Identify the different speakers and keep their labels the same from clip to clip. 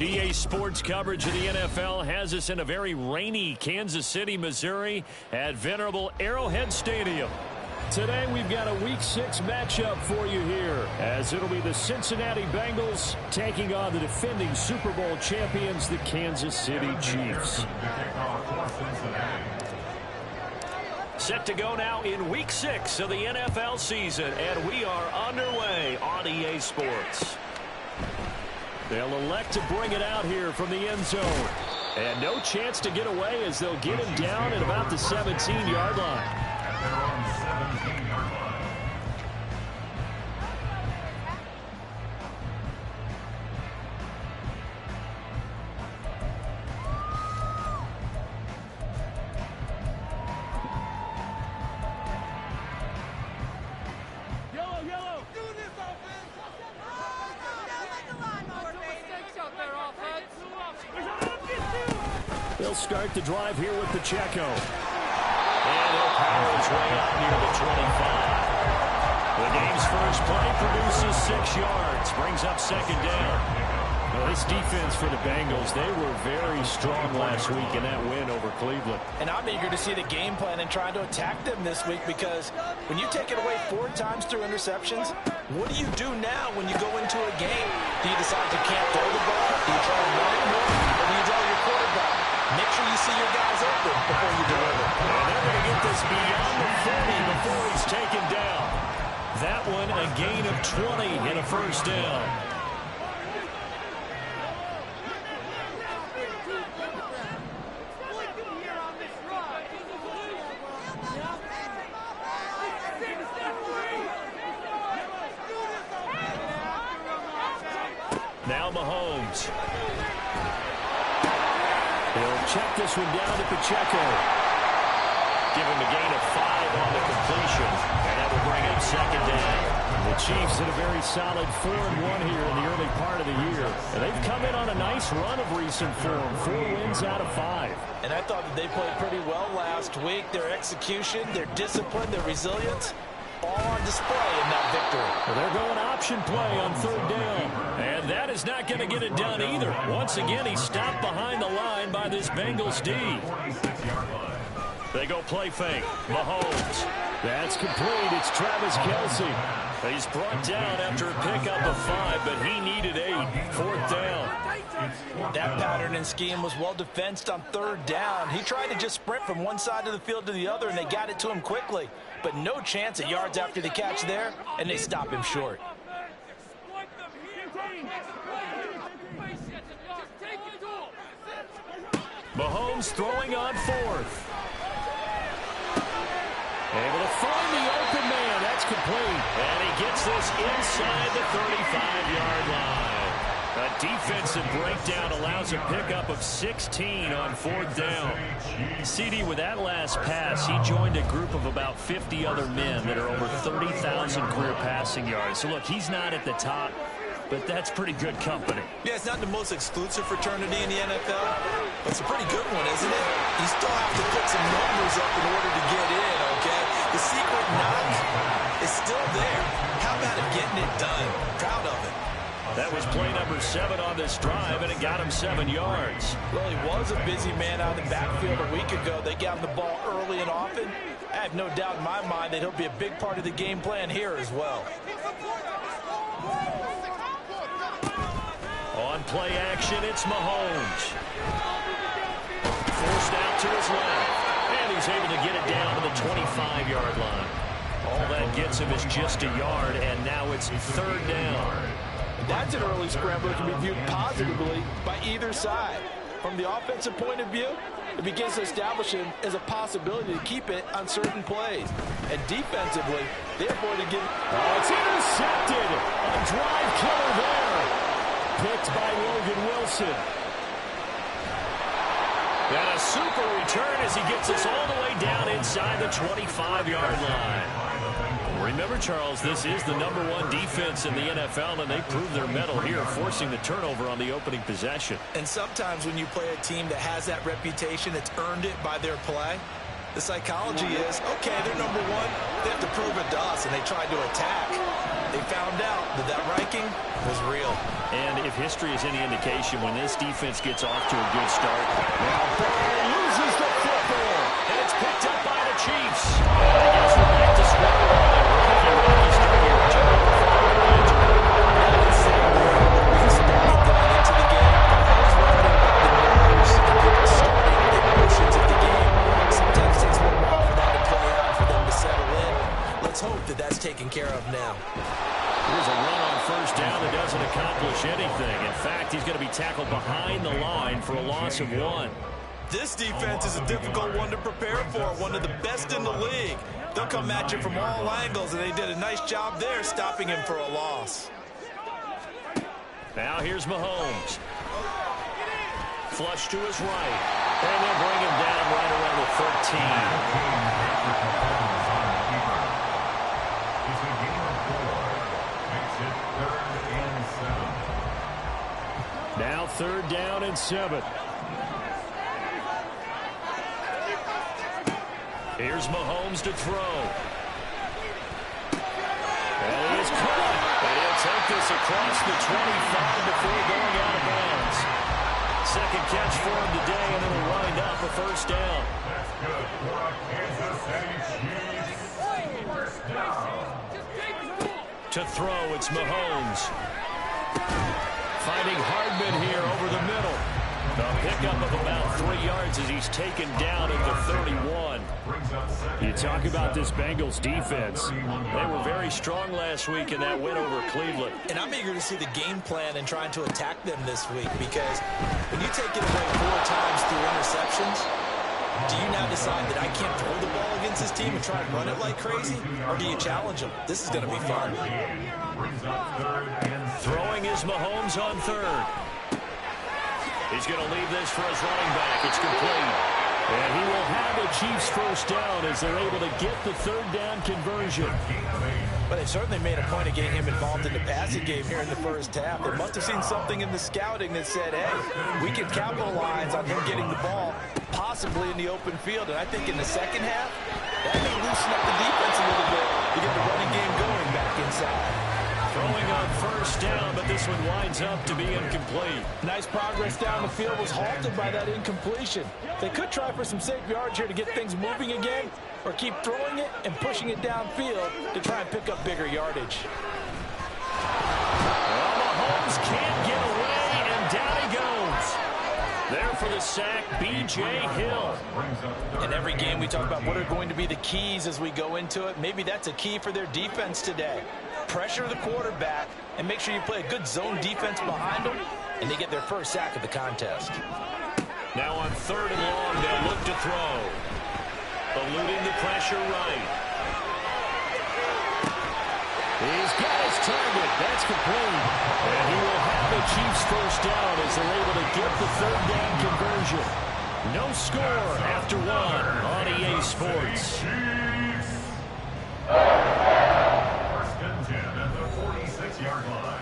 Speaker 1: EA Sports coverage of the NFL has us in a very rainy Kansas City, Missouri at venerable Arrowhead Stadium. Today we've got a Week 6 matchup for you here, as it'll be the Cincinnati Bengals taking on the defending Super Bowl champions, the Kansas City Chiefs. Set to go now in Week 6 of the NFL season, and we are underway on EA Sports. They'll elect to bring it out here from the end zone. And no chance to get away as they'll get him down at about the 17-yard line. They'll start the drive here with Pacheco. And he'll power his way out near the 25. The game's first play produces 6 yards, brings up second down. Well, this defense for the Bengals, they were very strong last week in that win over Cleveland.
Speaker 2: And I'm eager to see the game plan and trying to attack them this week, because when you take it away 4 times through interceptions, what do you do now when you go into a game? Do you decide you can't throw the ball? Do you try to run it more? Or do you draw your quarterback? Make sure you see your guys open before you deliver.
Speaker 1: And they're going to get this beyond the 40 before he's taken down. That one a gain of 20 and a first down. Now Mahomes. He'll check this one down to Pacheco. Give him a gain of 5 on the completion, and that will bring up second down. The Chiefs in a very solid 4-1 here in the early part of the year. And they've come in on a nice run of recent form, 4 wins out of 5.
Speaker 2: And I thought that they played pretty well last week. Their execution, their discipline, their resilience, all on display in that victory.
Speaker 1: Well, they're going option play on 3rd down. And that is not going to get it done either. Once again, he's stopped behind the line by this Bengals D. They go play fake. Mahomes. That's complete. It's Travis Kelce. He's brought down after a pickup of 5, but he needed 8. 4th down.
Speaker 2: That pattern and scheme was well defensed on 3rd down. He tried to just sprint from one side of the field to the other, and they got it to him quickly. But no chance at yards after the catch there, and they stop him short.
Speaker 1: Mahomes throwing on 4th. Able to find the open man. That's complete. And he gets this inside the 35-yard line. A defensive breakdown allows a pickup of 16 on 4th down. CD, with that last pass, he joined a group of about 50 other men that are over 30,000 career passing yards. So, look, he's not at the top, but that's pretty good company.
Speaker 3: Yeah, it's not the most exclusive fraternity in the NFL, but it's a pretty good one, isn't it? You still have to put some numbers up in order to get in, okay? The secret knock is still there. How about it getting it done? Proud of it.
Speaker 1: That was play number 7 on this drive, and it got him 7 yards.
Speaker 2: Well, he was a busy man out in the backfield a week ago. They got him the ball early and often. I have no doubt in my mind that he'll be a big part of the game plan here as well.
Speaker 1: On play action, it's Mahomes. Forced out to his left, and he's able to get it down to the 25-yard line. All that gets him is just a yard, and now it's 3rd down.
Speaker 2: That's an early scramble that can be viewed positively by either side. From the offensive point of view, it begins to establish him as a possibility to keep it on certain plays. And defensively, they're going to give...
Speaker 1: Oh, it's intercepted! A drive killer there. Picked by Logan Wilson. And a super return as he gets us all the way down inside the 25-yard line. Remember, Charles, this is the #1 defense in the NFL, and they proved their mettle here, forcing the turnover on the opening possession.
Speaker 3: And sometimes when you play a team that has that reputation, it's earned it by their play. The psychology is, okay, they're #1. They have to prove it to us, and they tried to attack. They found out that that ranking was real.
Speaker 1: And if history is any indication, when this defense gets off to a good start, now Burrow loses the football, and it's picked up by the Chiefs. And I guess we're back to square one. Rocky start here.
Speaker 3: I would say we expected going into the game. I was wondering about the nerves and people starting the emotions of the game. Sometimes it takes a little while for that to play out, for them to settle in. Let's hope that that's taken care of now.
Speaker 1: Here's a run on first down that doesn't accomplish anything. In fact, he's going to be tackled behind the line for a loss of 1.
Speaker 3: This defense is a difficult one to prepare for, one of the best in the league. They'll come at you from all angles, and they did a nice job there stopping him for a loss.
Speaker 1: Now here's Mahomes. Flush to his right. And they'll bring him down right around the 13. Now 3rd down and 7. Here's Mahomes to throw. And he is caught. And he'll take this across the 25 before going out of bounds. Second catch for him today, and it'll wind up a 1st down.
Speaker 4: That's good for a Kansas City Chiefs. 1st down.
Speaker 1: To throw, it's Mahomes. Finding Hardman here over the middle. A pickup of about 3 yards as he's taken down at the 31. You talk about this Bengals defense. They were very strong last week in that win over Cleveland.
Speaker 3: And I'm eager to see the game plan and trying to attack them this week, because when you take it away 4 times through interceptions, do you now decide that I can't throw the ball against this team and try and run it like crazy? Or do you challenge them? This is going to be fun.
Speaker 1: Throwing is Mahomes on 3rd. He's going to leave this for his running back. It's complete. And he will have the Chiefs 1st down as they're able to get the 3rd down conversion.
Speaker 2: But they certainly made a point of getting him involved in the passing game here in the 1st half. They must have seen something in the scouting that said, hey, we can capitalize on him getting the ball, possibly in the open field. And I think in the 2nd half, that may loosen up the defense a little bit to get the running game going back inside.
Speaker 1: Throwing on 1st down, but this one winds up to be incomplete.
Speaker 2: Nice progress down the field was halted by that incompletion. They could try for some safe yards here to get things moving again, or keep throwing it and pushing it downfield to try and pick up bigger yardage.
Speaker 1: Well, Mahomes can't get away, and down he goes. There for the sack, B.J. Hill.
Speaker 2: In every game we talk about what are going to be the keys as we go into it. Maybe that's a key for their defense today. Pressure the quarterback and make sure you play a good zone defense behind them, and they get their 1st sack of the contest.
Speaker 1: Now on 3rd and long, they'll look to throw. Eluding the pressure right. He's got his target. That's complete. And he will have the Chiefs 1st down as they're able to get the 3rd down conversion. No score after 1 on EA Sports.
Speaker 4: 1st and 10 at the 46-yard line.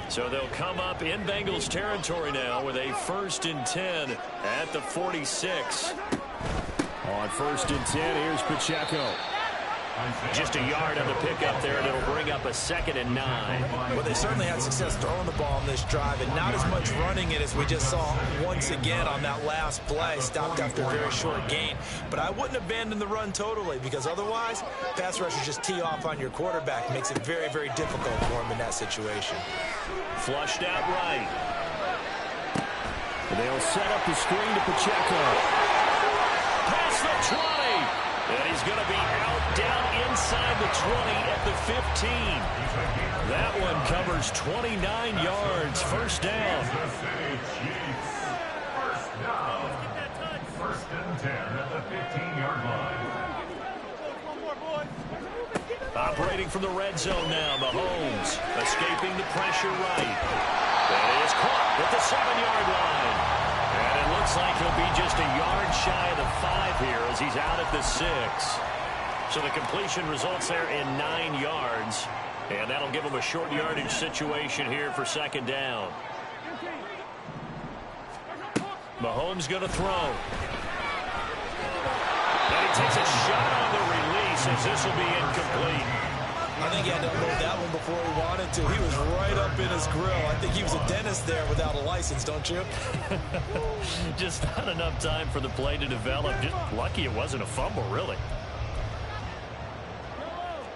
Speaker 1: So they'll come up in Bengals territory now with a 1st and 10 at the 46. On 1st and 10, here's Pacheco. Just a yard on the pickup there, and it'll bring up a 2nd and 9.
Speaker 3: Well, they certainly had success throwing the ball on this drive, and not as much running it as we just saw once again on that last play, stopped after a very short gain. But I wouldn't abandon the run totally, because otherwise, pass rushers just tee off on your quarterback. Makes it very, very difficult for him in that situation.
Speaker 1: Flushed out right. They'll set up the screen to Pacheco. Past the 20. And he's going to be out down inside the 20 at the 15. That one covers 29 yards. 1st down.
Speaker 4: Kansas City Chiefs. 1st down. 1st and 10 at the 15-yard line.
Speaker 1: Operating from the red zone now, Mahomes escaping the pressure right. And he is caught at the 7-yard line. And it looks like he'll be just a yard shy of the 5 here as he's out at the 6. So the completion results there in 9 yards. And that'll give him a short yardage situation here for 2nd down. Mahomes going to throw. And he takes a shot on the release as this will be incomplete.
Speaker 3: I think he had to unload that one before he wanted to. He was right up in his grill. I think he was a dentist there without a license, don't you?
Speaker 1: Just not enough time for the play to develop. Just lucky it wasn't a fumble, really.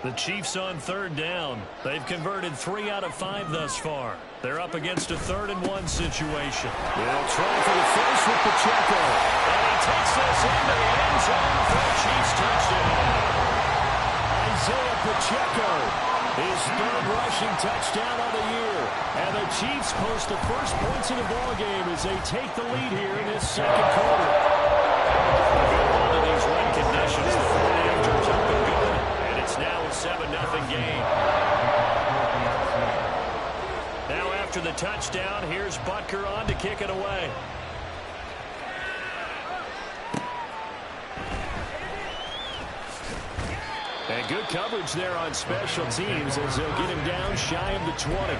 Speaker 1: The Chiefs on 3rd down. They've converted 3 out of 5 thus far. They're up against a 3rd and 1 situation. They'll try for the first with Pacheco. And he takes this into the end zone for a Chiefs touchdown. Isaiah Pacheco, his 3rd rushing touchdown of the year. And the Chiefs post the first points of the ballgame as they take the lead here in this 2nd quarter. Under these rain conditions, the point after's up and good. Now a 7-0 game. Now after the touchdown, here's Butker on to kick it away. And good coverage there on special teams as they'll get him down shy of the 20.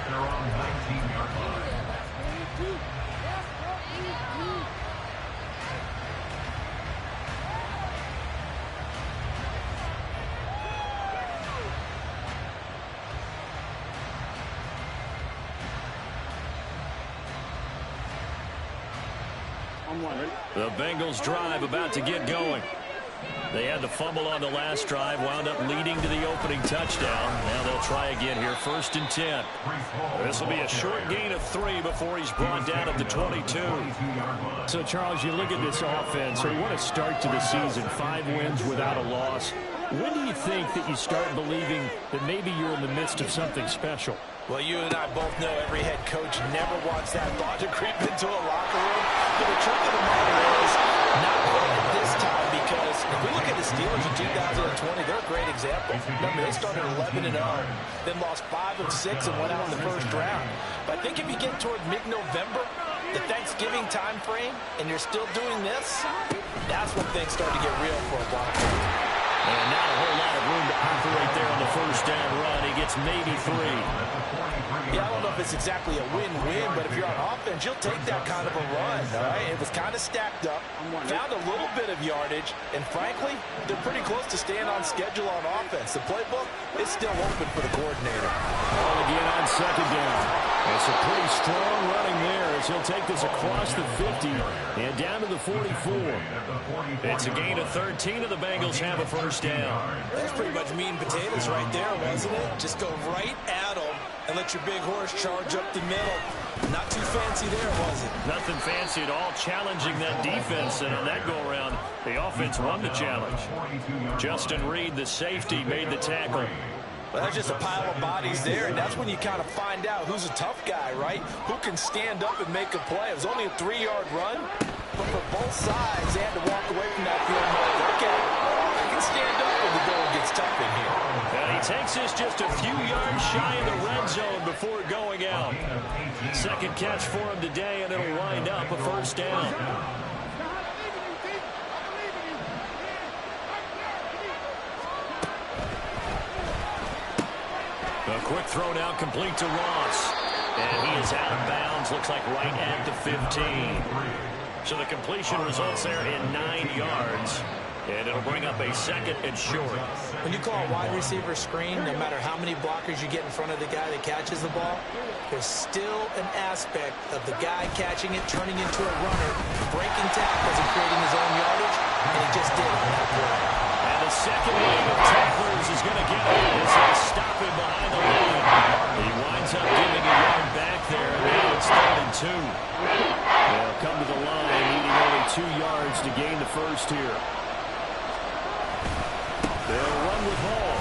Speaker 1: The Bengals drive about to get going. They had the fumble on the last drive, wound up leading to the opening touchdown. Now they'll try again here, 1st and 10. This will be a short gain of 3 before he's brought down at the 22. So, Charles, you look at this offense, so what a start to the season, 5 wins without a loss. When do you think that you start believing that maybe you're in the midst of something special?
Speaker 2: Well, you and I both know every head coach never wants that thought to creep into a locker room. But the truth of the matter is, not quite at this time, because if we look at the Steelers in 2020, they're a great example. Remember, they started 11-0, then lost 5 of 6 and went out in the 1st round. But I think if you get toward mid-November, the Thanksgiving time frame, and you're still doing this, that's when things start to get real for a Broncos.
Speaker 1: And not a whole lot of room to operate there on the 1st down run. He gets maybe 3.
Speaker 2: Yeah, I don't know if it's exactly a win-win, but if you're on offense, you'll take that kind of a run, all right? It was kind of stacked up, found a little bit of yardage, and frankly, they're pretty close to staying on schedule on offense. The playbook is still open for the coordinator.
Speaker 1: Ball again on 2nd down. It's a pretty strong running there as he'll take this across the 50 and down to the 44. It's a gain of 13, and the Bengals have a 1st down.
Speaker 3: That's pretty much meat and potatoes right there, wasn't it? Just go right at them and let your big horse charge up the middle. Not too fancy there, was it?
Speaker 1: Nothing fancy at all, challenging that defense, and on that go-around, the offense won the challenge. Justin Reed, the safety, made the tackle.
Speaker 2: Well, there's just a pile of bodies there, and that's when you kind of find out who's a tough guy, right? Who can stand up and make a play. It was only a 3-yard run, but for both sides, they had to walk away from that field like, okay, I can stand up when the going gets tough in here.
Speaker 1: And he takes this just a few yards shy of the red zone before going out. 2nd catch for him today, and it'll wind up a 1st down. A quick throw now complete to Ross. And he is out of bounds, looks like right at the 15. So the completion results there in 9 yards. And it'll bring up a 2nd and short.
Speaker 2: When you call a wide receiver screen, no matter how many blockers you get in front of the guy that catches the ball, there's still an aspect of the guy catching it, turning into a runner, breaking tackles and creating his own yardage, and he just did it on that play.
Speaker 1: And the 2nd wave of tacklers is going to get him as they stop him behind the line. He winds up giving a yard back there, and now it's 3rd and 2. They'll come to the line, needing only 2 yards to gain the 1st here. They'll run with Hall.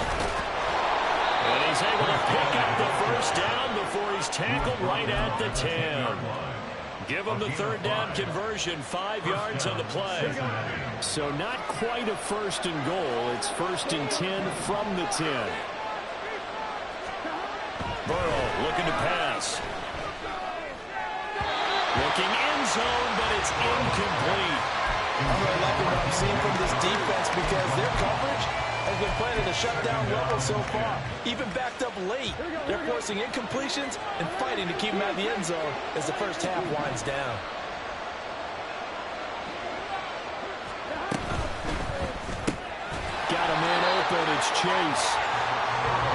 Speaker 1: And he's able to pick up the 1st down before he's tackled right at the 10. Give him the 3rd down conversion, 5 yards on the play. So not quite a 1st and goal. It's 1st and 10 from the 10. Burrow looking to pass. It's incomplete.
Speaker 2: I'm really liking what I'm seeing from this defense because their coverage has been playing at a shutdown level so far. Even backed up late, they're forcing incompletions and fighting to keep them out of the end zone as the first half winds down.
Speaker 1: Got a man open. It's Chase.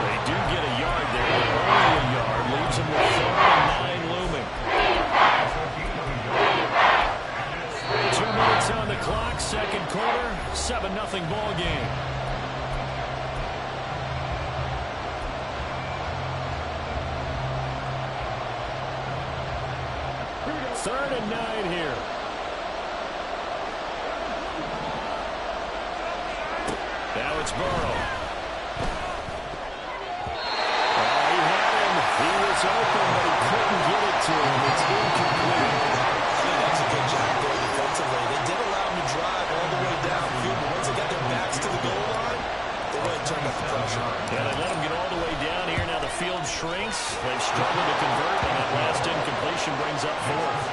Speaker 1: They do get a yard there. Only a yard. Leaves them with 4 and 9 looming. 2 minutes on the clock. Second quarter. 7-0 ball game. Third and 9 here. Now it's Burrow. He had him. He was open, but he couldn't get it to him. It's incomplete.
Speaker 3: I think that's a good job there defensively. They did allow him to drive all the way downfield, but once they got their backs to the goal line, they really turned up the pressure.
Speaker 1: Yeah, they let him get all the way down here. Now the field shrinks. They've struggled to convert, and that last incompletion brings up 4th.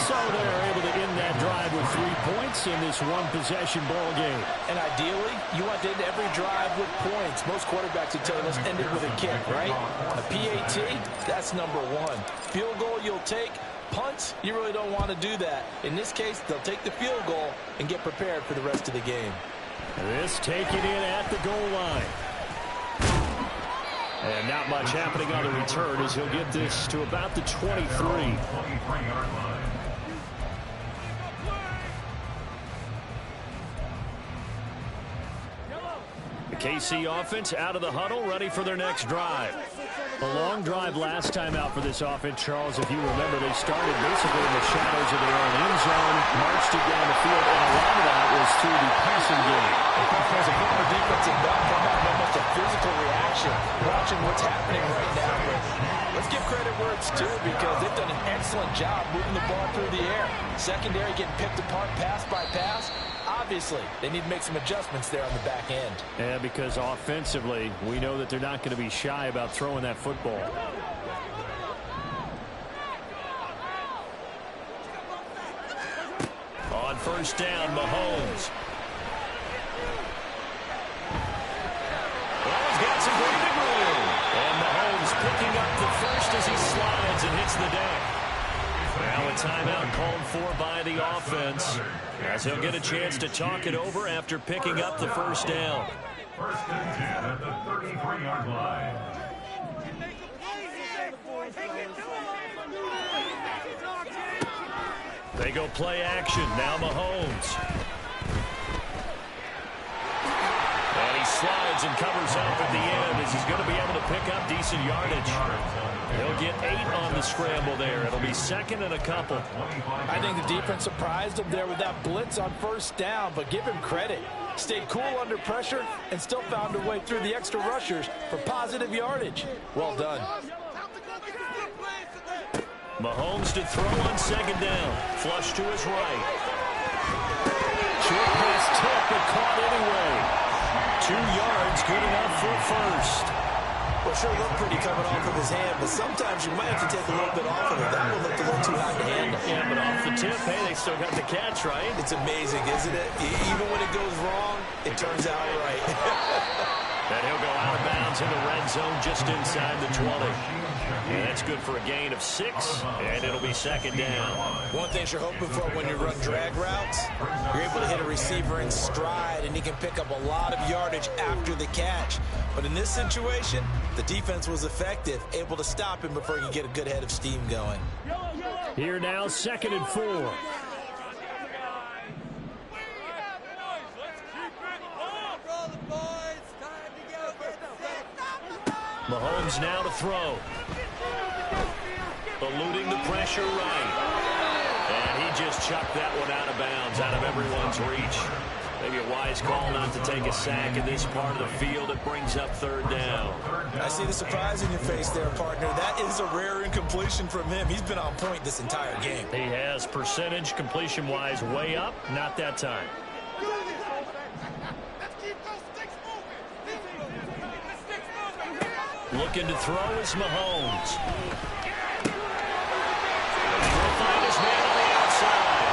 Speaker 1: So they're able to end that drive with 3 points in this one-possession ball game.
Speaker 2: And ideally, you want to end every drive with points. Most quarterbacks would tell you, let's end it with a kick, right? A PAT, that's number 1. Field goal you'll take. Punts, you really don't want to do that. In this case, they'll take the field goal and get prepared for the rest of the game.
Speaker 1: This taken in at the goal line. And not much happening on the return as he'll get this to about the 23. KC offense out of the huddle, ready for their next drive. A long drive last time out for this offense, Charles. If you remember, they started basically in the shadows of their own end zone, marched it down the field, and a lot of that was through the passing game.
Speaker 2: As a former defensive back, I'm having almost a physical reaction watching what's happening right now. But let's give credit where it's due because they've done an excellent job moving the ball through the air. Secondary getting picked apart pass by pass. Obviously, they need to make some adjustments there on the back end.
Speaker 1: Yeah, because offensively, we know that they're not going to be shy about throwing that football. On first down, Mahomes. Well, he's got some breathing room. And Mahomes picking up the first as he slides and hits the deck. Now a timeout called for by the offense, as he'll get a chance to talk it over after picking up the first down.
Speaker 4: First and 10 at the 33-yard line.
Speaker 1: They go play action. Now Mahomes. And he slides and covers up at the end as he's going to be able to pick up decent yardage. He'll get 8 on the scramble there. It'll be second and a couple.
Speaker 2: I think the defense surprised him there with that blitz on first down, but give him credit. Stayed cool under pressure and still found a way through the extra rushers for positive yardage. Well done.
Speaker 1: Mahomes to throw on second down. Flush to his right. Short pass tip, but caught anyway. 2 yards, good enough for first.
Speaker 3: Well, sure looked pretty coming off of his hand, but sometimes you might have to take a little bit off of it. That one looked a little too hot to handle.
Speaker 1: Yeah, but off the tip, hey, they still got the catch, right?
Speaker 3: It's amazing, isn't it? Even when it goes wrong, it turns out right.
Speaker 1: And he'll go out of bounds in the red zone just inside the 20. And that's good for a gain of 6, and it'll be second down.
Speaker 3: One thing you're hoping for when you run drag routes, you're able to hit a receiver in stride, and he can pick up a lot of yardage after the catch. But in this situation, the defense was effective, able to stop him before he could get a good head of steam going.
Speaker 1: Here now, second and 4. Mahomes now to throw. Eluding the pressure right. And he just chucked that one out of bounds, out of everyone's reach. Maybe a wise call not to take a sack in this part of the field. It brings up third down.
Speaker 3: I see the surprise in your face there, partner. That is a rare incompletion from him. He's been on point this entire game.
Speaker 1: He has percentage completion-wise way up. Not that time. Looking to throw is Mahomes. He'll find his man on the outside.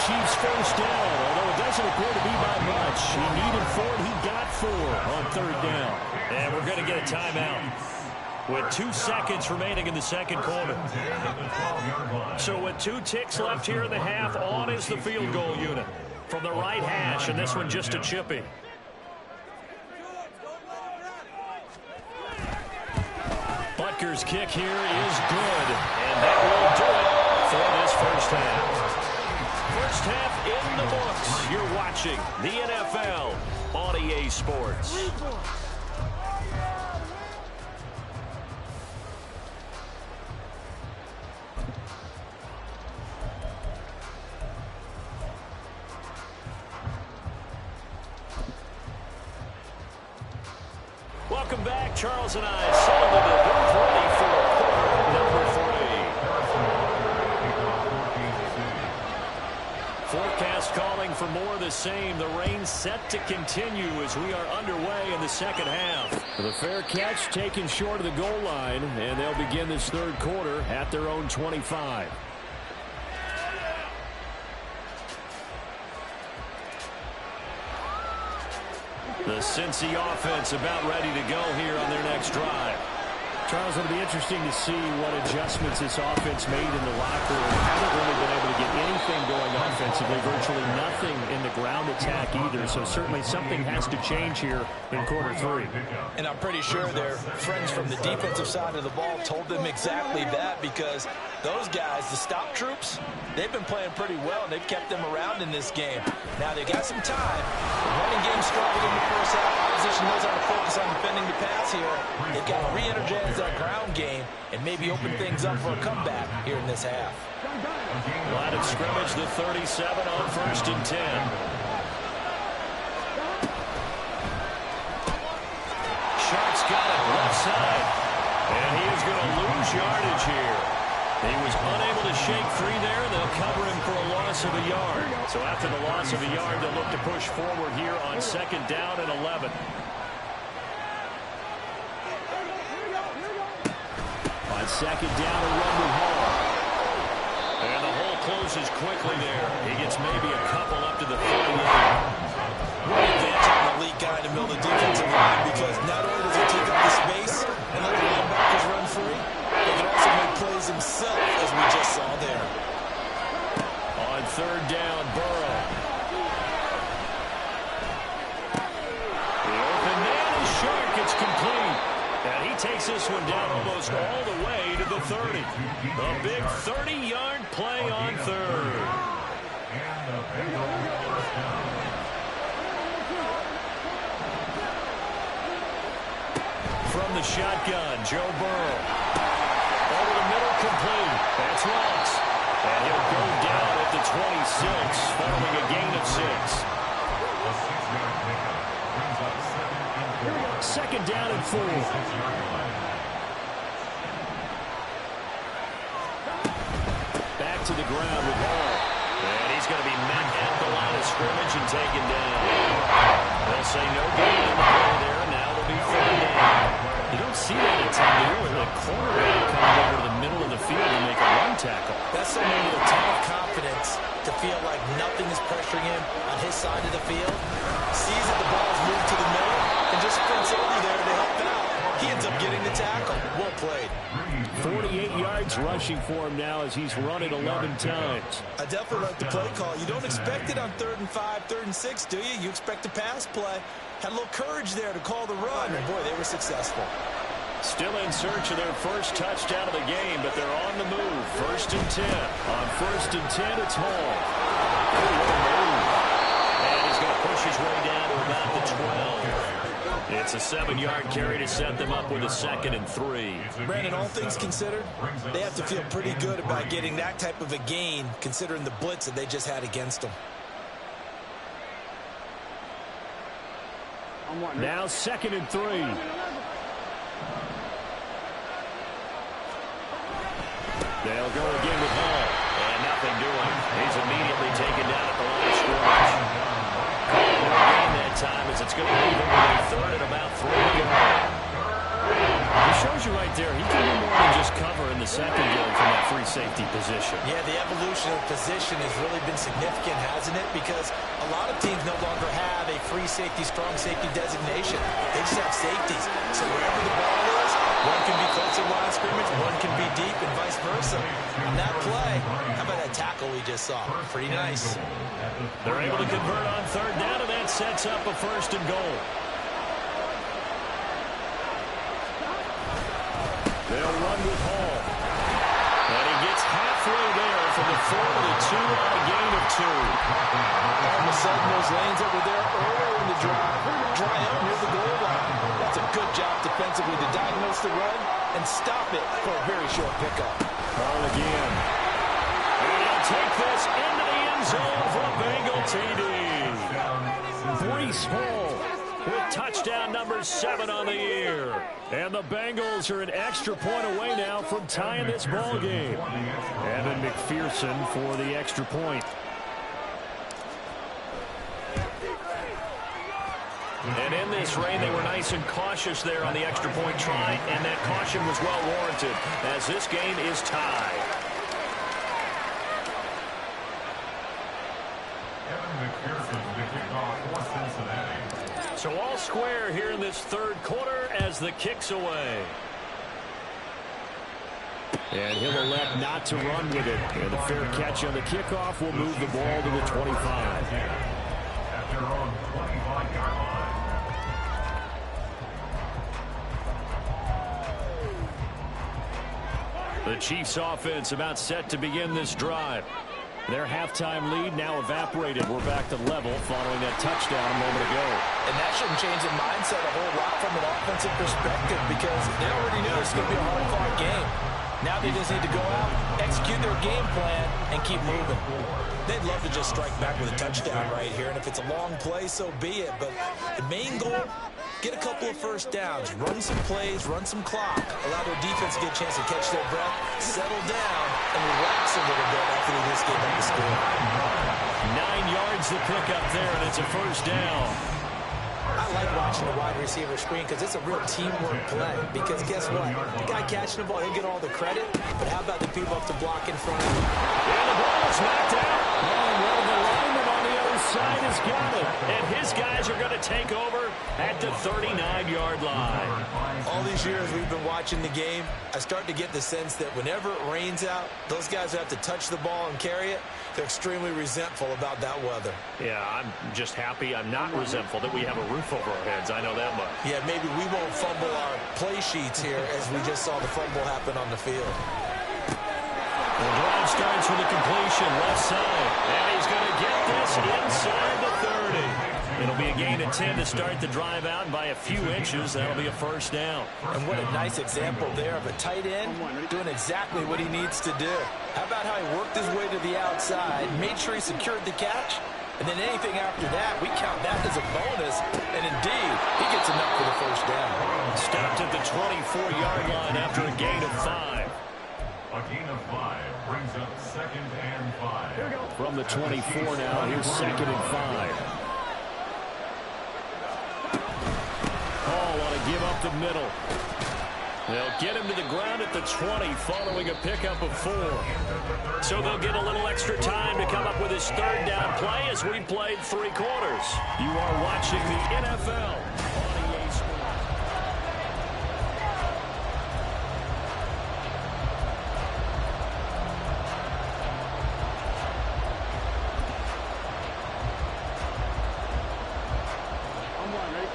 Speaker 1: Chiefs first down, although it doesn't appear to be by much. He needed 4, and he got 4 on third down. And we're going to get a timeout with 2 seconds remaining in the second quarter. So with 2 ticks left here in the half, on is the field goal unit from the right hash, and this one just a chippy. Butker's kick here is good, and that will do it for this first half. First half in the books. You're watching the NFL on EA Sports. Welcome back. Charles and I settled into booth ready for quarter number 3. Forecast calling for more of the same. The rain set to continue as we are underway in the second half. The fair catch taken short of the goal line, and they'll begin this third quarter at their own 25. The Cincy offense about ready to go here on their next drive. Charles, it'll be interesting to see what adjustments this offense made in the locker room. Haven't really been able to get anything going offensively. Virtually nothing in the ground attack either. So certainly something has to change here in quarter 3.
Speaker 2: And I'm pretty sure their friends from the defensive side of the ball told them exactly that, because those guys, the stop troops, they've been playing pretty well, and they've kept them around in this game. Now, they got some time. The running game struggled in the first half. Opposition knows how to focus on defending the pass here. They've got to re-energize that ground game and maybe open things up for a comeback here in this half.
Speaker 1: Line of scrimmage, the 37 on 1st and 10. Sharp's got it left side. And he is going to lose yardage here. He was unable to shake free there. They'll cover him for a loss of a yard. So after the loss of a yard, they'll look to push forward here on 2nd down and 11. On 2nd down, a run with Hall. And the hole closes quickly there. He gets maybe a couple up to the 48.
Speaker 3: What advantage on the elite guy in the middle of the defensive line, because not only does he take up the space and let the linebackers run free, he can also make plays himself, as we just saw there.
Speaker 1: On 3rd down, Burrow. The open man is short. It's complete. And he takes this one down almost all the way to the 30. A big 30-yard play on 3rd. From the shotgun, Joe Burrow. Over the middle, complete. That's Ross. And he'll go down at the 26, following a gain of 6. 2nd down and 4. Back to the ground with Hall. And he's going to be met at the line of scrimmage and taken down. They'll say no gain on the play there, and now it'll be 3rd down. You don't see that a ton here with a cornerback coming over to the middle of the field and make a run tackle.
Speaker 2: That's someone with a ton of confidence to feel like nothing is pressuring him on his side of the field. Sees that the ball's moved to the middle and just sprints over there to help out. He ends up getting the tackle. Well played.
Speaker 1: 48 yards rushing for him now as he's run it 11 times.
Speaker 3: I definitely like the play call. You don't expect it on 3rd and 5, 3rd and 6, do you? You expect a pass play. Had a little courage there to call the run, and boy, they were successful.
Speaker 1: Still in search of their first touchdown of the game, but they're on the move. 1st and 10. On 1st and 10, it's Hall. And he's going to push his way down to about the 12. It's a 7-yard carry to set them up with a 2nd and 3.
Speaker 3: Brandon, all things considered, they have to feel pretty good about getting that type of a gain, considering the blitz that they just had against them.
Speaker 1: Now 2nd and 3. They'll go again with Hall. And nothing doing. He's immediately taken down at the line of scrimmage. Called no gain that time as it's going to leave him with a 3rd and about 3 to go. It shows you right there, he can do more than just cover in the secondary from that free safety safety position.
Speaker 2: Yeah, the evolution of position has really been significant, hasn't it? Because a lot of teams no longer have a free safety, strong safety designation. They just have safeties. So wherever the ball is, one can be close to line of scrimmage, one can be deep, and vice versa. On that play, how about that tackle we just saw? Pretty nice.
Speaker 1: They're able to convert on third down, and that sets up a 1st and goal. They'll run with Hall. And he gets halfway there from the 4 to the 2 on a gain of 2.
Speaker 2: All of a sudden, those lanes that were there earlier in the drive dry up near the goal line. That's a good job defensively to diagnose the run and stop it for a very short pickup.
Speaker 1: Hall again. And he'll take this into the end zone for a Bengal TD. Breece Hall with touchdown number 7 on the year. And the Bengals are an extra point away now from tying this ball game. Evan McPherson for the extra point. And in this rain, they were nice and cautious there on the extra point try, and that caution was well warranted as this game is tied.
Speaker 4: Evan McPherson, the kickoff for Cincinnati.
Speaker 1: So all square here in this 3rd quarter as the kick's away. And he'll elect not to run with it. And the fair catch on the kickoff will move the ball to the 25.
Speaker 4: At their own 25-yard line.
Speaker 1: The Chiefs offense about set to begin this drive. Their halftime lead now evaporated. We're back to level following that touchdown a moment ago.
Speaker 2: And that shouldn't change the mindset a whole lot from an offensive perspective because they already knew it's going to be a hard-fought game. Now they just need to go out, execute their game plan, and keep moving.
Speaker 3: They'd love to just strike back with a touchdown right here, and if it's a long play, so be it. But the main goal, get a couple of first downs, run some plays, run some clock, allow their defense to get a chance to catch their breath, settle down, and relax a little bit after they just get back to score.
Speaker 1: 9 yards to pick up there, and it's a 1st down.
Speaker 2: I like watching the wide receiver screen because it's a real teamwork play. Because guess what? The guy catching the ball, he'll get all the credit. But how about the people up to block in front of him?
Speaker 1: And the ball is knocked out. And well, the lineman on the other side has got it. And his guys are going to take over at the 39-yard line.
Speaker 3: All these years we've been watching the game, I start to get the sense that whenever it rains out, those guys who have to touch the ball and carry it, they're extremely resentful about that weather.
Speaker 1: Yeah, I'm just happy I'm not resentful that we have a roof over our heads. I know that much.
Speaker 3: Yeah, maybe we won't fumble our play sheets here as we just saw the fumble happen on the field.
Speaker 1: The drive starts with a completion left side. And he's going to get this inside the 30. It'll be a gain of 10 to start the drive out, and by a few inches, that'll be a 1st down.
Speaker 2: And what a nice example there of a tight end doing exactly what he needs to do. How about how he worked his way to the outside, made sure he secured the catch, and then anything after that, we count that as a bonus. And indeed, he gets enough for the 1st down.
Speaker 1: Stopped at the 24-yard line after a gain of 5.
Speaker 4: A gain of 5 brings up 2nd and 5.
Speaker 1: From the 24 now, here's 2nd and 5. Hall on a give up the middle. They'll get him to the ground at the 20 following a pickup of 4. So they'll get a little extra time to come up with his 3rd down play as we played 3 quarters. You are watching the NFL on EA Sports.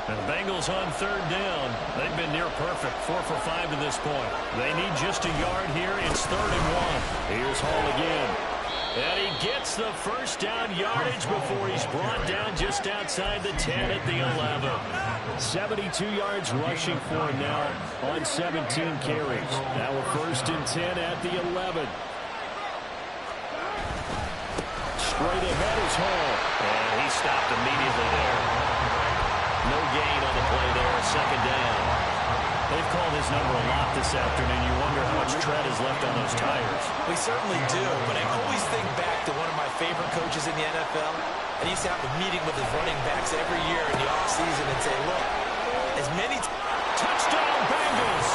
Speaker 1: And the Bengals on 3rd down. They've been near perfect, 4 for 5 to this point. They need just a yard here. It's 3rd and 1. Here's Hall again. And he gets the 1st down yardage before he's brought down just outside the 10 at the 11. 72 yards rushing for him now on 17 carries. Now a 1st and 10 at the 11. Straight ahead is Hall. And he stopped immediately there. No gain on the play there, 2nd down. They've called his number a lot this afternoon. You wonder how much tread is left on those tires.
Speaker 3: We certainly do, but I always think back to one of my favorite coaches in the NFL. And he used to have a meeting with his running backs every year in the offseason and say, look, as many...
Speaker 1: Touchdown, Bengals!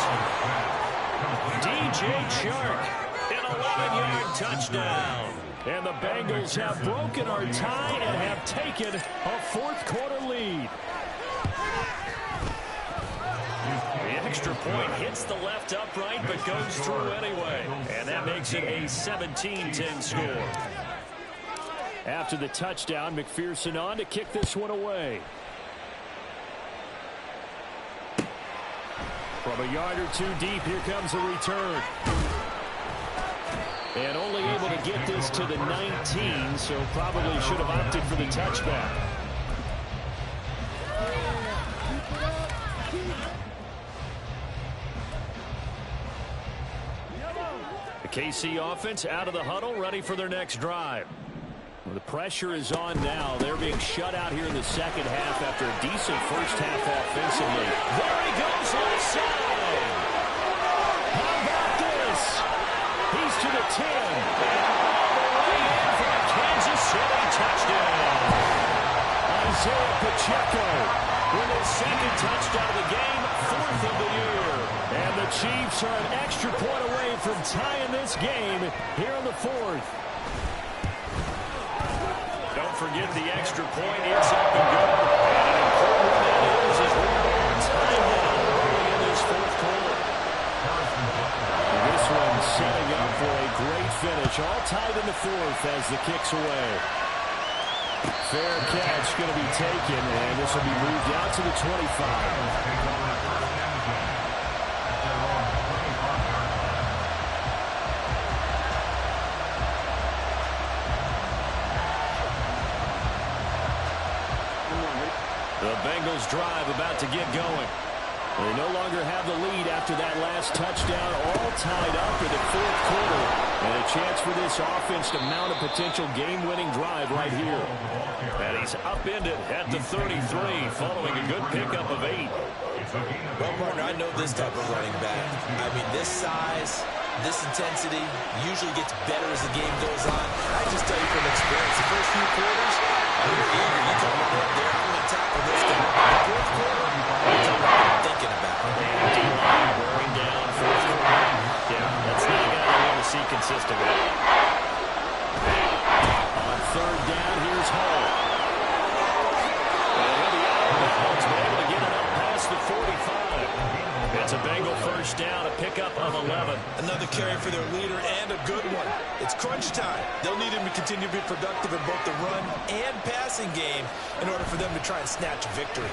Speaker 1: DJ Chark An 11-yard touchdown. And the Bengals have broken our tie and have taken a fourth-quarter lead. The extra point hits the left upright but goes through anyway. And that makes it a 17-10 score. After the touchdown, McPherson on to kick this one away. From a yard or two deep, here comes a return. And only able to get this to the 19, so probably should have opted for the touchback. The KC offense out of the huddle, ready for their next drive. Well, the pressure is on now. They're being shut out here in the second half after a decent first half offensively. There he goes left side. How about this? He's to the 10. All the way in for a Kansas City touchdown. Isaiah Pacheco with his second touchdown of the game, fourth of the year. And the Chiefs are an extra point away from tying this game here in the fourth. Don't forget the extra point. It's up and good. And an important one that is as we are tied now early in this fourth quarter. And this one setting up for a great finish. All tied in the fourth as the kick's away. Fair catch going to be taken, and this will be moved out to the 25. The Bengals drive about to get going. They no longer have the lead after that last touchdown, all tied up in the fourth quarter. And a chance for this offense to mount a potential game-winning drive right here. And he's upended at the 33 following a good pickup of 8.
Speaker 3: Well, partner, I know this type of running back. I mean, this size, this intensity usually gets better as the game goes on. I just tell you from experience, the first few quarters, you're eager. You come right up there, I'm going to tackle this guy. The fourth quarter, that's what I'm thinking about.
Speaker 1: And D-line wearing down fourth quarter. Yeah, that's not a guy I want to see consistently. On third down, here's Hall. And he'll be out of bounds, but able to get it up past the 45. It's a Bengal first down, a pickup of 11.
Speaker 3: Another carry for their leader and a good one. It's crunch time. They'll need him to continue to be productive in both the run and passing game in order for them to try and snatch victory.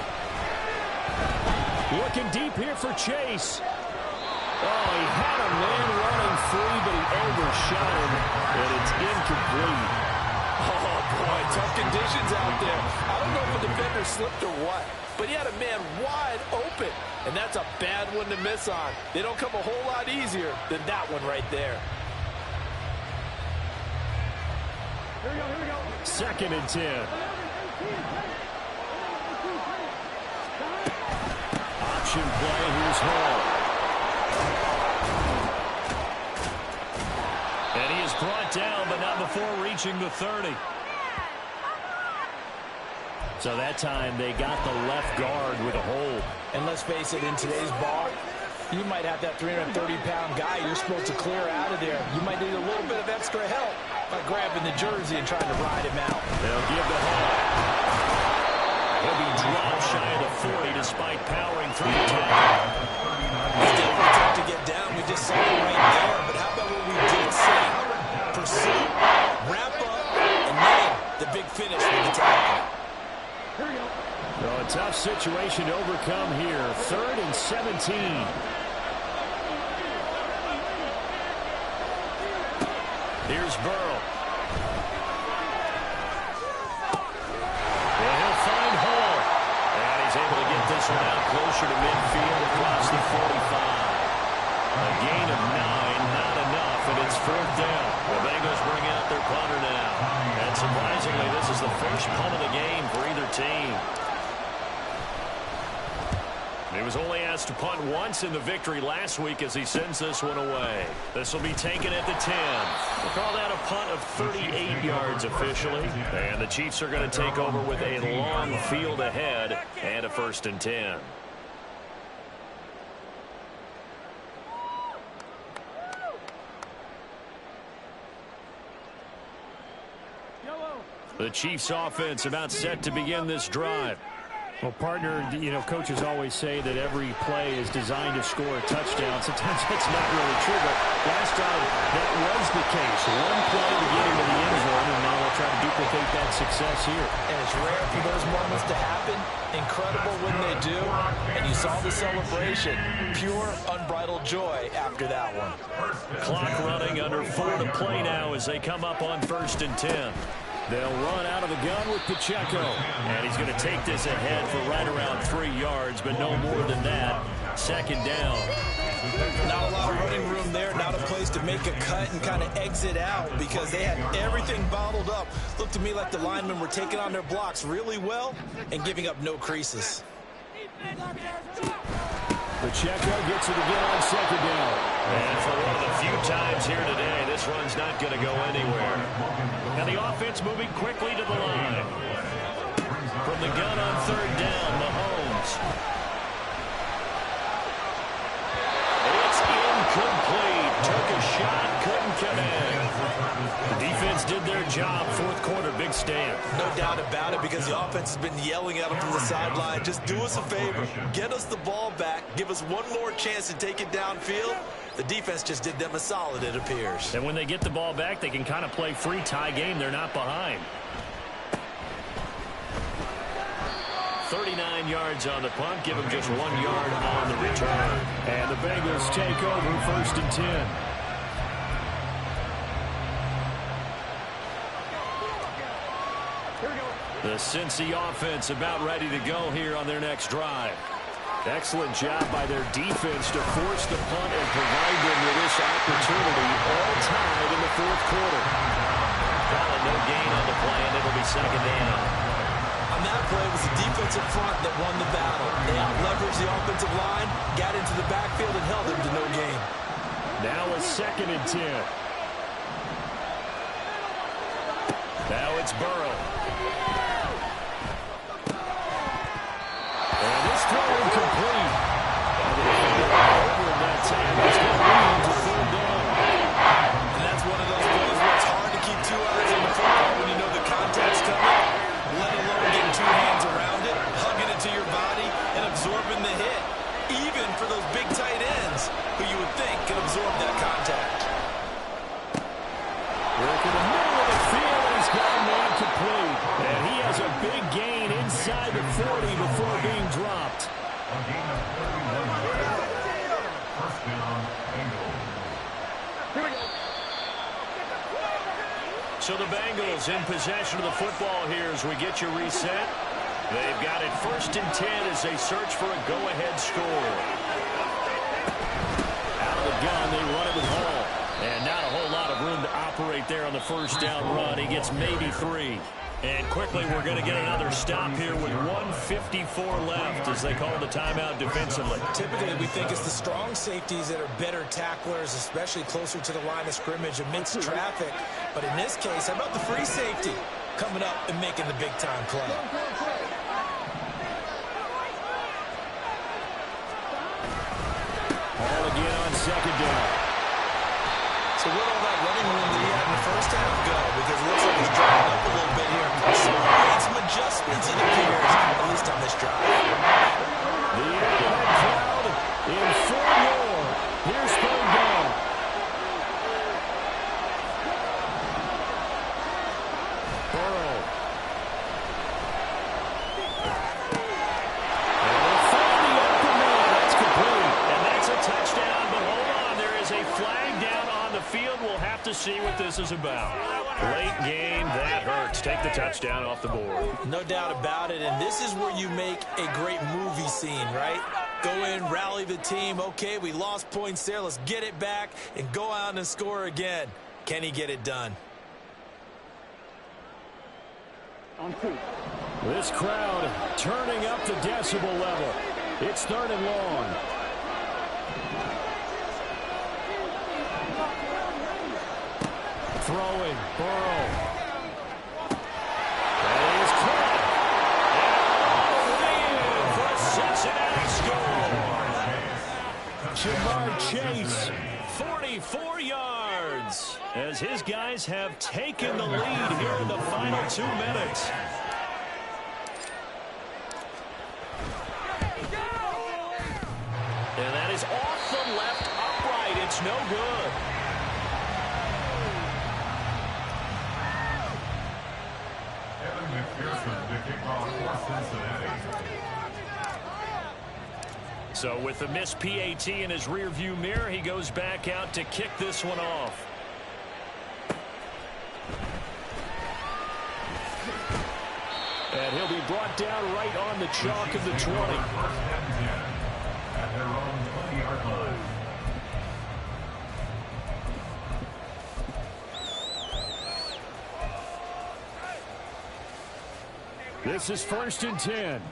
Speaker 1: Looking deep here for Chase. Oh, he had a man running free, but he overshot him, and it's incomplete.
Speaker 2: Oh, boy, tough conditions out there. I don't know if the defender slipped or what, but he had a man wide open, and that's a bad one to miss on. They don't come a whole lot easier than that one right there.
Speaker 1: Here we go. Second and 10. Option play, here's Hall. And he is brought down, but not before reaching the 30. So that time they got the left guard with a hold.
Speaker 2: And let's face it, in today's ball, you might have that 330-pound guy you're supposed to clear out of there. You might need a little bit of extra help by grabbing the jersey and trying to ride him out.
Speaker 1: They'll give the Hall. He'll be dropped shy of the 40 despite powering through the tackle.
Speaker 3: It's definitely tough to get down. We just saw it right there. But how about what we did see? Pursue, wrap up, and then the big finish with the tackle.
Speaker 1: So a tough situation to overcome here. 3rd and 17. Here's Burrow. And he'll find Hall. And he's able to get this one out closer to midfield across the 45. A gain of 9, not enough, and it's 4th down. The Bengals bring out their punter now. And surprisingly, this is the first punt of the game for either team. He was only asked to punt once in the victory last week as he sends this one away. This will be taken at the 10. We'll call that a punt of 38 yards officially. And the Chiefs are going to take over with a long field ahead and a 1st and 10. The Chiefs offense about set to begin this drive.
Speaker 5: Well, partner, coaches always say that every play is designed to score a touchdown. Sometimes that's not really true, but last time that was the case. One play to get into the end zone, and now they'll try to duplicate that success here.
Speaker 2: And it's rare for those moments to happen. Incredible when they do. And you saw the celebration. Pure, unbridled joy after that one.
Speaker 1: Clock running, under 4 to play now as they come up on 1st and 10. They'll run out of the gun with Pacheco. And he's going to take this ahead for right around 3 yards, but no more than that. 2nd down.
Speaker 2: Not a lot of running room there. Not a place to make a cut and kind of exit out because they had everything bottled up. Looked to me like the linemen were taking on their blocks really well and giving up no creases.
Speaker 5: Pacheco gets it again on 2nd down.
Speaker 1: And for one of the few times here today, this run's not going to go anywhere. And the offense moving quickly to the line. From the gun on 3rd down, Mahomes. It's incomplete. Took a shot, couldn't connect. The defense did their job. 4th quarter, big stand.
Speaker 3: No doubt about it, because the offense has been yelling at them from the sideline. Just do us a favor. Get us the ball back. Give us one more chance to take it downfield. The defense just did them a solid, it appears.
Speaker 1: And when they get the ball back, they can kind of play free tie game. They're not behind. 39 yards on the punt. Give them just 1 yard on the return.
Speaker 5: And the Bengals take over 1st and 10.
Speaker 1: The Cincy offense about ready to go here on their next drive. Excellent job by their defense to force the punt and provide them with this opportunity, all tied in the 4th quarter. Calling no gain on the play, and it'll be 2nd down.
Speaker 3: On that play, it was the defensive front that won the battle. They out-leveraged the offensive line, got into the backfield, and held them to no gain.
Speaker 5: Now a 2nd and 10.
Speaker 1: Now it's Burrow. And this throw incomplete. Over in that time, it's going to lead to 3rd down.
Speaker 3: And that's one of those plays where it's hard to keep 2 eyes on the football when you know the contact's coming, let alone getting 2 hands around it, hugging it to your body, and absorbing the hit. Even for those big tight ends who you would think can absorb that contact.
Speaker 5: Work in the middle of the field, and he's got him incomplete. And he has a big gain inside the 40 before being dropped.
Speaker 4: A gain of 31 yards. 1st down, Bengals.
Speaker 1: So the Bengals in possession of the football here as we get you reset. They've got it 1st and 10 as they search for a go-ahead score. Out of the gun, they run it with Hall. And not a whole lot of room to operate there on the 1st down run. He gets maybe 3. And quickly, we're going to get another stop here with 1:54 left as they call the timeout defensively.
Speaker 2: Typically, we think it's the strong safeties that are better tacklers, especially closer to the line of scrimmage amidst traffic. But in this case, how about the free safety coming up and making the big-time play?
Speaker 5: Ball again on 2nd down.
Speaker 3: So where'd all that running room that he had in the 1st half go? Because it looks like he's drying up a little bit here. So made some adjustments, it appears, at least on this drive.
Speaker 5: The Arrowhead crowd in full roar. Here's 3rd down. Burrow. And they find the open man. That's complete.
Speaker 1: And that's a touchdown, but hold on. There is a flag down on the field. We'll have to see what this is about. Late game, that hurts. Take the touchdown off the board.
Speaker 2: No doubt about it, and this is where you make a great movie scene, right? Go in, rally the team. Okay, we lost points there. Let's get it back and go out and score again. Can he get it done?
Speaker 5: This crowd turning up the decibel level. It's 3rd and long. Throwing, Burrow. That is caught. And for a Cincinnati score. Jamar Chase, 44 yards. As his guys have taken the lead here in the final
Speaker 1: 2 minutes. And that is off the left upright. It's no good. So with the missed PAT in his rearview mirror, he goes back out to kick this one off. And he'll be brought down right on the chalk of the 20.
Speaker 4: At their own 20-yard line.
Speaker 5: This is 1st and 10.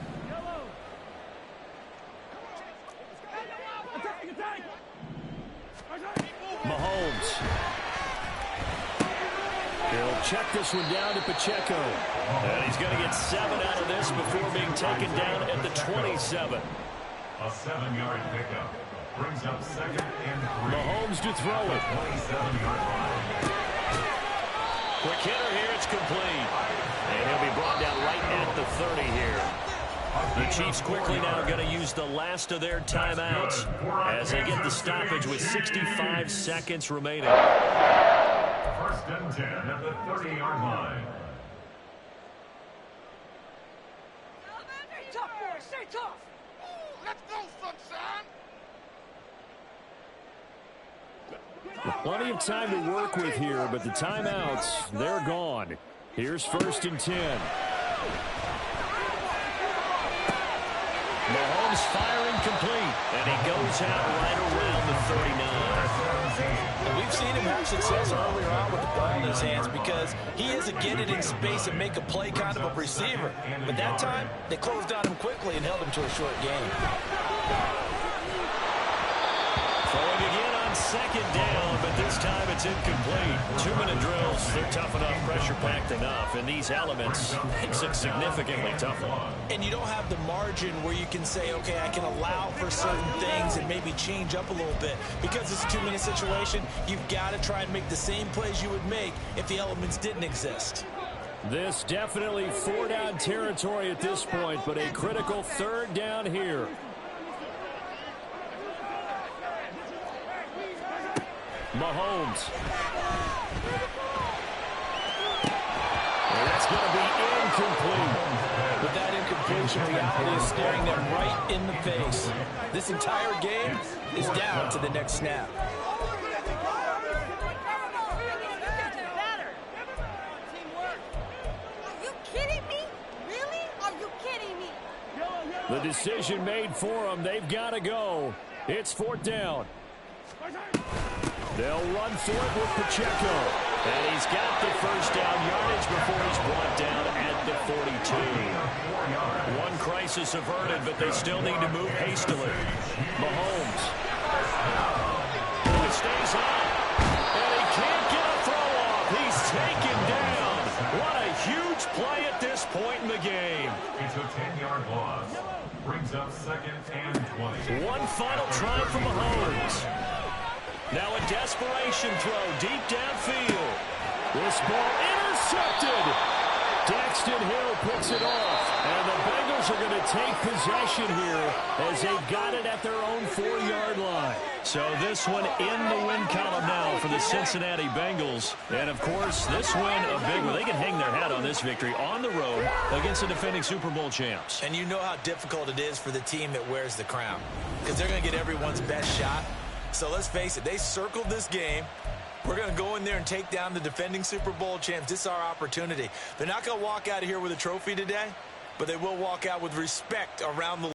Speaker 5: Mahomes. He'll check this one down to Pacheco.
Speaker 1: And he's going to get 7 out of this before being taken down at the 27.
Speaker 4: A 7-yard pickup brings up 2nd and 3.
Speaker 5: Mahomes to throw it.
Speaker 4: 27-yard line.
Speaker 1: Quick hitter here, it's complete. And he'll be brought down right at the 30 here. The Chiefs quickly now going to use the last of their timeouts as they get the stoppage with 65 seconds remaining.
Speaker 4: 1st and 10 at the 30-yard line.
Speaker 6: Stay tough, boys. Stay tough. Let's go, sunshine.
Speaker 5: Plenty of time to work with here, but the timeouts, they're gone. Here's 1st and 10.
Speaker 1: Mahomes firing complete, and he goes out right around the 39.
Speaker 2: And we've seen him have success earlier on with the ball in his hands because he is a get it in space and make a play kind of a receiver. But that time, they closed on him quickly and held him to a short game.
Speaker 1: Throwing again on 2nd down, but this time it's incomplete. 2-minute drills, they're tough enough, pressure-packed enough, and these elements makes it significantly tougher.
Speaker 2: And you don't have the margin where you can say, okay, I can allow for certain things and maybe change up a little bit. Because it's a 2-minute situation, you've got to try and make the same plays you would make if the elements didn't exist.
Speaker 5: This definitely 4-down territory at this point, but a critical 3rd down here. Mahomes. And that's going to be incomplete.
Speaker 2: With that incompletion, reality is staring them right in the face. This entire game is down to the next snap.
Speaker 6: Are you kidding me? Really? Are you kidding me?
Speaker 5: The decision made for them. They've got to go. It's 4th down. They'll run for it with Pacheco.
Speaker 1: And he's got the 1st down yardage before he's brought down at the 42. One crisis averted, but they still need to move hastily. Mahomes. It stays on. And he can't get a throw off. He's taken down. What a huge play at this point in the game.
Speaker 4: It's a 10-yard loss. Brings up 2nd and 20.
Speaker 1: One final try for Mahomes. Now a desperation throw deep downfield.
Speaker 5: This ball intercepted. Daxton Hill picks it off. And the Bengals are going to take possession here as they've got it at their own 4-yard line.
Speaker 1: So this one in the win column now for the Cincinnati Bengals. And, of course, this win a big one. They can hang their hat on this victory on the road against the defending Super Bowl champs.
Speaker 2: And you know how difficult it is for the team that wears the crown because they're going to get everyone's best shot. So let's face it, they circled this game. We're going to go in there and take down the defending Super Bowl champs. This is our opportunity. They're not going to walk out of here with a trophy today, but they will walk out with respect around the